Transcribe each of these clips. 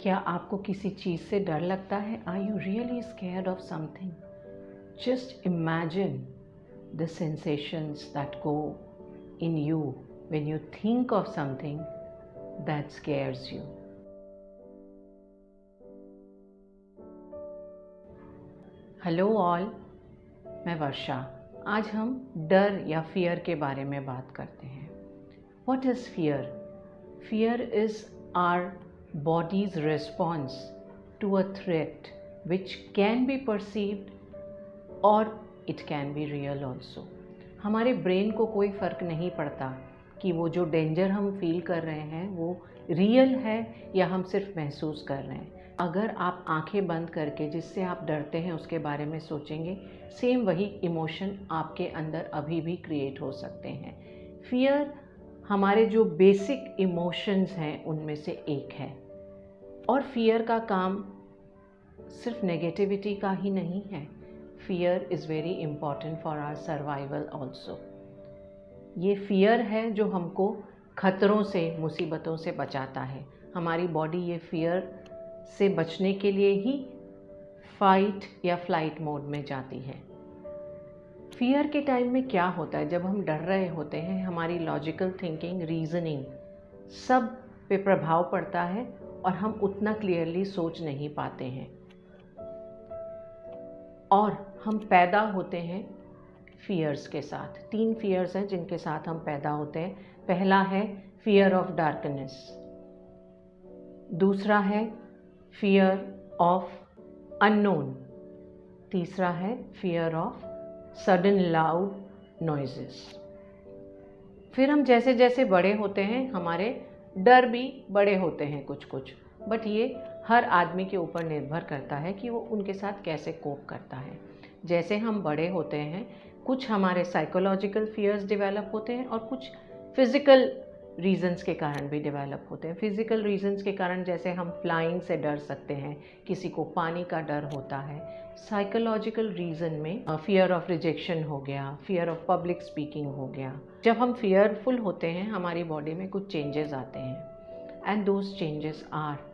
क्या आपको किसी चीज़ से डर लगता है? Are you really scared of something? Just imagine the sensations that go in you when you think of something that scares you. Hello all, मैं वर्षा। आज हम डर या फियर के बारे में बात करते हैं। What is fear? Fear is our body's response to a threat which can be perceived or it can be real also. हमारे ब्रेन को कोई फ़र्क नहीं पड़ता कि वो जो डेंजर हम फील कर रहे हैं वो रियल है या हम सिर्फ महसूस कर रहे हैं। अगर आप आंखें बंद करके जिससे आप डरते हैं उसके बारे में सोचेंगे, सेम वही इमोशन आपके अंदर अभी भी क्रिएट हो सकते हैं। फियर हमारे जो बेसिक इमोशंस हैं उनमें से एक है, और फियर का काम सिर्फ नेगेटिविटी का ही नहीं है। Fear is very important for our survival also. ये फियर है जो हमको खतरों से, मुसीबतों से बचाता है। हमारी बॉडी ये फियर से बचने के लिए ही फाइट या फ्लाइट मोड में जाती है। फियर के टाइम में क्या होता है? जब हम डर रहे होते हैं, हमारी लॉजिकल थिंकिंग, रीजनिंग सब पे प्रभाव पड़ता है और हम उतना क्लियरली सोच नहीं पाते हैं। और हम पैदा होते हैं फियर्स के साथ। 3 फियर्स हैं जिनके साथ हम पैदा होते हैं। पहला है फियर ऑफ डार्कनेस, दूसरा है फियर ऑफ अननोन, तीसरा है fear of sudden loud noises. फिर हम जैसे जैसे बड़े होते हैं हमारे डर भी बड़े होते हैं कुछ कुछ, बट ये हर आदमी के ऊपर निर्भर करता है कि वो उनके साथ कैसे कोप करता है। जैसे हम बड़े होते हैं, कुछ हमारे साइकोलॉजिकल फियर्स डेवलप होते हैं और कुछ फिज़िकल रीजंस के कारण भी डेवलप होते हैं। फिज़िकल रीजंस के कारण जैसे हम फ्लाइंग से डर सकते हैं, किसी को पानी का डर होता है। साइकोलॉजिकल रीज़न में फियर ऑफ रिजेक्शन हो गया, फियर ऑफ पब्लिक स्पीकिंग हो गया। जब हम फियरफुल होते हैं हमारी बॉडी में कुछ चेंजेस आते हैं, and those changes are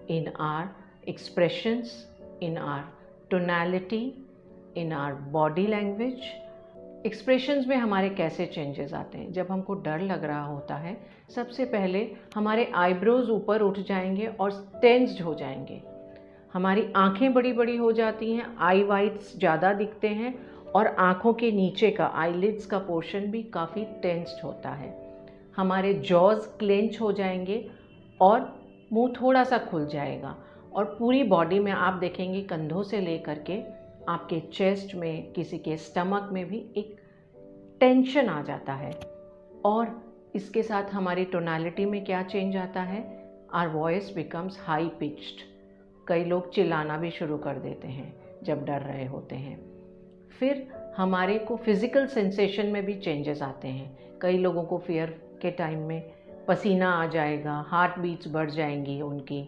in our expressions, in our tonality, in our body language. Expressions में हमारे कैसे चेंजेस आते हैं? जब हमको डर लग रहा होता है, सबसे पहले हमारे आईब्रोज ऊपर उठ जाएंगे और टेंस्ड हो जाएंगे। हमारी आंखें बड़ी बड़ी हो जाती हैं, आई वाइट्स ज़्यादा दिखते हैं और आंखों के नीचे का आईलिड्स का पोर्शन भी काफ़ी टेंस्ड होता है। हमारे जॉज क्लेंच हो जाएंगे और मुंह थोड़ा सा खुल जाएगा, और पूरी बॉडी में आप देखेंगे कंधों से लेकर के आपके चेस्ट में, किसी के स्टमक में भी एक टेंशन आ जाता है। और इसके साथ हमारी टोनालिटी में क्या चेंज आता है? Our voice becomes high pitched. कई लोग चिल्लाना भी शुरू कर देते हैं जब डर रहे होते हैं। फिर हमारे को फिज़िकल सेंसेशन में भी चेंजेस आते हैं। कई लोगों को फियर के टाइम में पसीना आ जाएगा, हार्ट बीट्स बढ़ जाएंगी उनकी।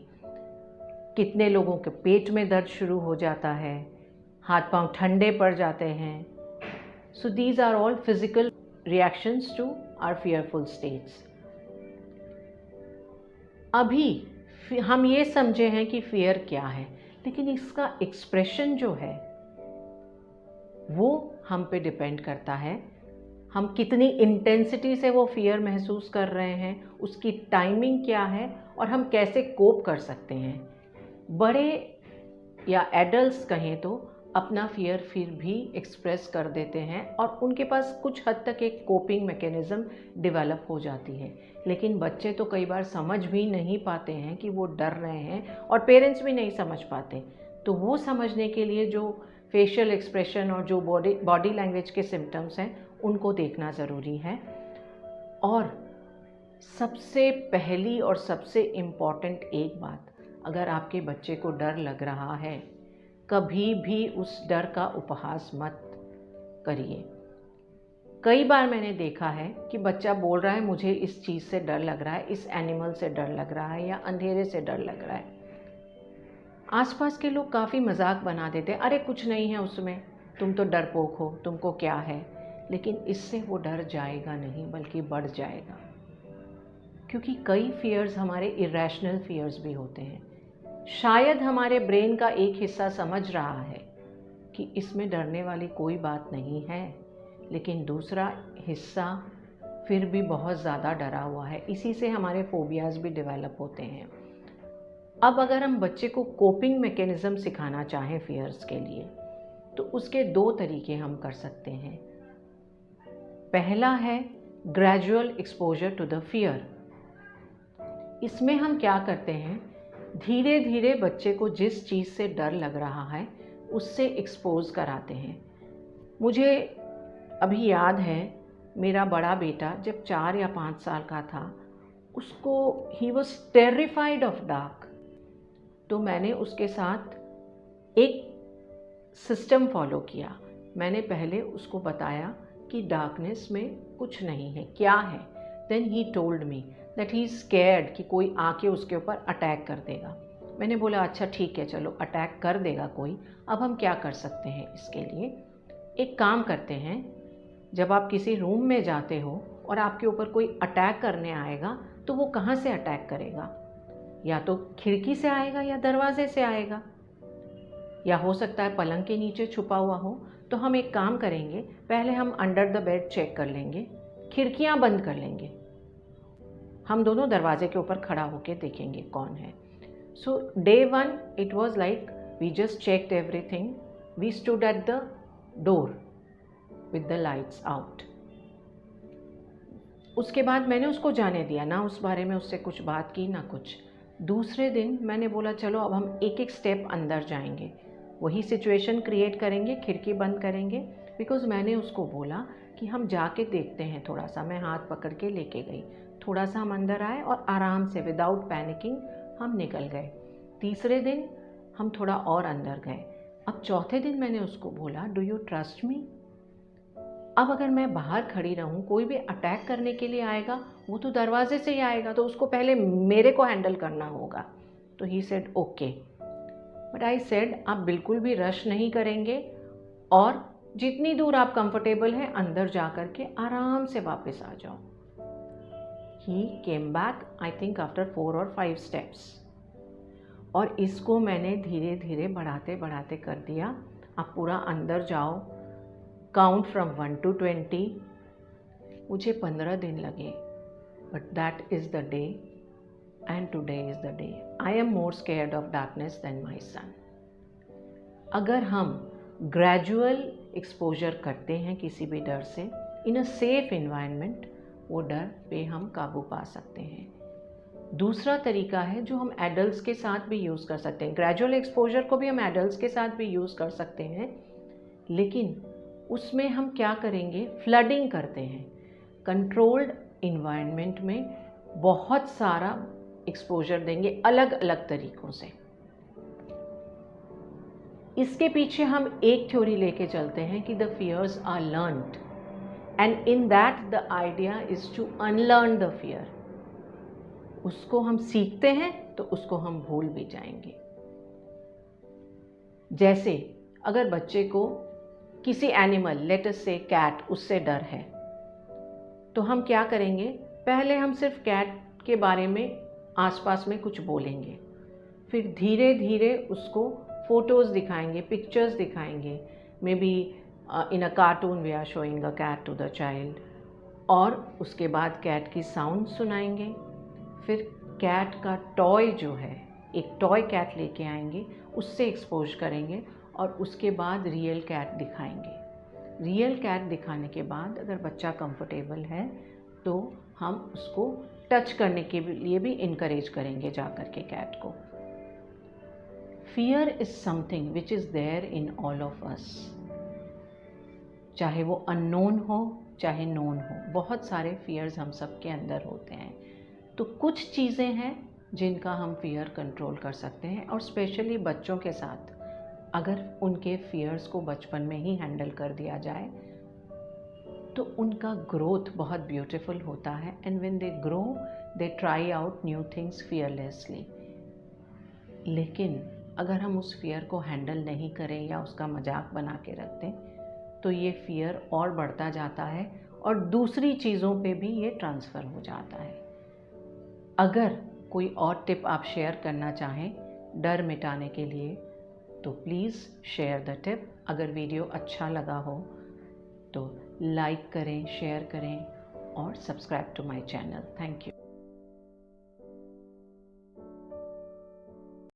कितने लोगों के पेट में दर्द शुरू हो जाता है, हाथ पांव ठंडे पड़ जाते हैं। So these are all physical reactions to our fearful states. अभी हम ये समझे हैं कि फियर क्या है, लेकिन इसका एक्सप्रेशन जो है वो हम पे डिपेंड करता है। हम कितनी इंटेंसिटी से वो फियर महसूस कर रहे हैं, उसकी टाइमिंग क्या है, और हम कैसे कोप कर सकते हैं। बड़े या एडल्ट्स कहें तो अपना फियर फिर भी एक्सप्रेस कर देते हैं और उनके पास कुछ हद तक एक कोपिंग मैकेनिज़्म डेवलप हो जाती है। लेकिन बच्चे तो कई बार समझ भी नहीं पाते हैं कि वो डर रहे हैं, और पेरेंट्स भी नहीं समझ पाते। तो वो समझने के लिए जो फेशियल एक्सप्रेशन और जो बॉडी लैंग्वेज के सिम्टम्स हैं उनको देखना ज़रूरी है। और सबसे पहली और सबसे इम्पॉर्टेंट एक बात, अगर आपके बच्चे को डर लग रहा है, कभी भी उस डर का उपहास मत करिए। कई बार मैंने देखा है कि बच्चा बोल रहा है मुझे इस चीज़ से डर लग रहा है, इस एनिमल से डर लग रहा है, या अंधेरे से डर लग रहा है। आसपास के लोग काफ़ी मजाक बना देते हैं, अरे कुछ नहीं है उसमें, तुम तो डरपोक हो, तुमको क्या है। लेकिन इससे वो डर जाएगा नहीं, बल्कि बढ़ जाएगा। क्योंकि कई फियर्स हमारे इरेशनल फियर्स भी होते हैं। शायद हमारे ब्रेन का एक हिस्सा समझ रहा है कि इसमें डरने वाली कोई बात नहीं है, लेकिन दूसरा हिस्सा फिर भी बहुत ज़्यादा डरा हुआ है। इसी से हमारे फोबियाज़ भी डेवलप होते हैं। अब अगर हम बच्चे को कोपिंग मैकेनिज़्म सिखाना चाहें फियर्स के लिए, तो उसके 2 तरीके हम कर सकते हैं। पहला है gradual exposure to the fear. इसमें हम क्या करते हैं, धीरे धीरे बच्चे को जिस चीज़ से डर लग रहा है उससे एक्सपोज कराते हैं। मुझे अभी याद है, मेरा बड़ा बेटा जब 4 या 5 साल का था, उसको he was terrified of dark. तो मैंने उसके साथ एक सिस्टम फॉलो किया। मैंने पहले उसको बताया कि डार्कनेस में कुछ नहीं है, क्या है। Then he told me that he is scared कि कोई आके उसके ऊपर अटैक कर देगा। मैंने बोला अच्छा ठीक है, चलो अटैक कर देगा कोई, अब हम क्या कर सकते हैं इसके लिए। एक काम करते हैं, जब आप किसी रूम में जाते हो और आपके ऊपर कोई अटैक करने आएगा तो वो कहाँ से अटैक करेगा, या तो खिड़की से आएगा या दरवाजे से आएगा, या हो सकता है पलंग के नीचे छुपा हुआ हो। तो हम एक काम करेंगे, पहले हम अंडर द बेड चेक कर लेंगे, खिड़कियाँ बंद कर लेंगे, हम दोनों दरवाजे के ऊपर खड़ा होकर देखेंगे कौन है। सो day 1 it was like we just checked everything. We stood at the door with the lights out. उसके बाद मैंने उसको जाने दिया, ना उस बारे में उससे कुछ बात की ना कुछ। दूसरे दिन मैंने बोला चलो अब हम एक एक स्टेप अंदर जाएंगे, वही सिचुएशन क्रिएट करेंगे, खिड़की बंद करेंगे। बिकॉज मैंने उसको बोला कि हम जाके देखते हैं थोड़ा सा। मैं हाथ पकड़ के लेके गई, थोड़ा सा हम अंदर आए और आराम से विदाउट पैनिकिंग हम निकल गए। तीसरे दिन हम थोड़ा और अंदर गए। अब चौथे दिन मैंने उसको बोला डू यू ट्रस्ट मी। अब अगर मैं बाहर खड़ी रहूं, कोई भी अटैक करने के लिए आएगा, वो तो दरवाजे से ही आएगा, तो उसको पहले मेरे को हैंडल करना होगा। तो he said okay, but I said आप बिल्कुल भी रश नहीं करेंगे और जितनी दूर आप कंफर्टेबल हैं अंदर जा कर के आराम से वापस आ जाओ। He came back I think after 4 और 5 स्टेप्स। और इसको मैंने धीरे धीरे बढ़ाते बढ़ाते कर दिया। आप पूरा अंदर जाओ, काउंट फ्रॉम 1 to 20। मुझे 15 दिन लगे, but that is the day and today is the day I am more scared of darkness than my son. अगर हम ग्रेजुअल एक्सपोजर करते हैं किसी भी डर से इन अ सेफ इन्वायरमेंट, वो डर पे हम काबू पा सकते हैं। दूसरा तरीका है जो हम एडल्ट्स के साथ भी यूज़ कर सकते हैं। ग्रेजुअल एक्सपोजर को भी हम एडल्ट्स के साथ भी यूज़ कर सकते हैं, लेकिन उसमें हम क्या करेंगे, फ्लडिंग करते हैं। कंट्रोल्ड इन्वायरमेंट में बहुत सारा एक्सपोजर देंगे अलग अलग तरीक़ों से। इसके पीछे हम एक थ्योरी लेके चलते हैं कि the fears are learned and in that the idea is to unlearn the fear. उसको हम सीखते हैं तो उसको हम भूल भी जाएंगे। जैसे अगर बच्चे को किसी एनिमल, लेट अस से कैट, उससे डर है, तो हम क्या करेंगे, पहले हम सिर्फ कैट के बारे में आसपास में कुछ बोलेंगे, फिर धीरे धीरे उसको फोटोज़ दिखाएंगे, पिक्चर्स दिखाएंगे। Maybe in a cartoon we are showing a cat to the child, और उसके बाद कैट की साउंड सुनाएंगे। फिर कैट का टॉय जो है, एक टॉय कैट लेके आएंगे, उससे एक्सपोज करेंगे, और उसके बाद रियल कैट दिखाएंगे। रियल कैट दिखाने के बाद अगर बच्चा कंफर्टेबल है तो हम उसको टच करने के लिए भी इनकरेज करेंगे जा कर के कैट को। Fear is something which is there in all of us, चाहे वो अननोन हो चाहे नोन हो। बहुत सारे फियर्स हम सब के अंदर होते हैं। तो कुछ चीज़ें हैं जिनका हम फियर कंट्रोल कर सकते हैं, और स्पेशली बच्चों के साथ अगर उनके फियर्स को बचपन में ही हैंडल कर दिया जाए तो उनका ग्रोथ बहुत ब्यूटीफुल होता है। And when they grow they try out new things fearlessly. लेकिन अगर हम उस फियर को हैंडल नहीं करें या उसका मजाक बना के रख दें तो ये फियर और बढ़ता जाता है और दूसरी चीज़ों पे भी ये ट्रांसफ़र हो जाता है। अगर कोई और टिप आप शेयर करना चाहें डर मिटाने के लिए। तो प्लीज़ शेयर द टिप। अगर वीडियो अच्छा लगा हो तो लाइक करें, शेयर करें और subscribe to my channel. Thank you.